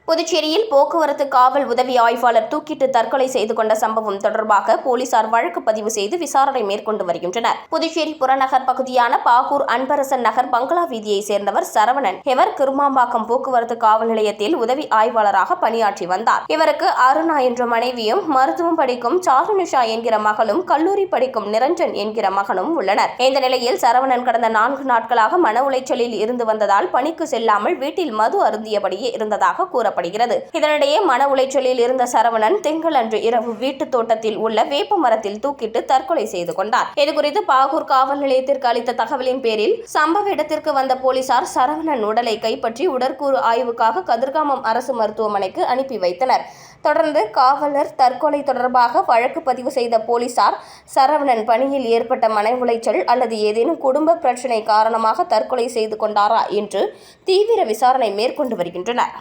புதுச்சேரியில் போக்குவரத்து காவல் உதவி ஆய்வாளர் தூக்கிட்டு தற்கொலை செய்து கொண்ட சம்பவம் தொடர்பாக போலீசார் வழக்கு பதிவு செய்து விசாரணை மேற்கொண்டு வருகின்றனர். புதுச்சேரி புறநகர் பகுதியான பாகூர் அன்பரசன் நகர் பங்களா வீதியைச் சேர்ந்தவர் சரவணன். இவர் கிருமாம்பாக்கம் போக்குவரத்து காவல் நிலையத்தில் உதவி ஆய்வாளராக பணியாற்றி வந்தார். இவருக்கு அருணா என்ற மனைவியும், மருத்துவம் படிக்கும் சாருநிஷா என்கிற மகளும், கல்லூரி படிக்கும் நிரஞ்சன் என்கிற மகனும் உள்ளனர். இந்த நிலையில் சரவணன் கடந்த 4 நாட்களாக மன உளைச்சலில் இருந்து வந்ததால் பணிக்கு செல்லாமல் வீட்டில் மது அருந்தியபடியே இருந்ததாக கூறப்படுகிறது. இதனிடையே மன உளைச்சலில் இருந்த சரவணன் திங்களன்று இரவு வீட்டு தோட்டத்தில் உள்ள வேப்ப மரத்தில் தூக்கிட்டு தற்கொலை செய்து கொண்டார். இதுகுறித்து பாகூர் காவல் நிலையத்திற்கு அளித்த தகவலின் பேரில் சம்பவ இடத்திற்கு வந்த போலீசார் சரவணன் உடலை கைப்பற்றி உடற்கூறு ஆய்வுக்காக கதிர்காமம் அரசு மருத்துவமனைக்கு அனுப்பி வைத்தனர். தொடர்ந்து காவலர் தற்கொலை தொடர்பாக வழக்கு பதிவு செய்த போலீசார் சரவணன் பணியில் ஏற்பட்ட மன உளைச்சல் அல்லது ஏதேனும் குடும்ப பிரச்சினை காரணமாக தற்கொலை செய்து கொண்டாரா என்று தீவிர விசாரணை மேற்கொண்டு வருகின்றனர்.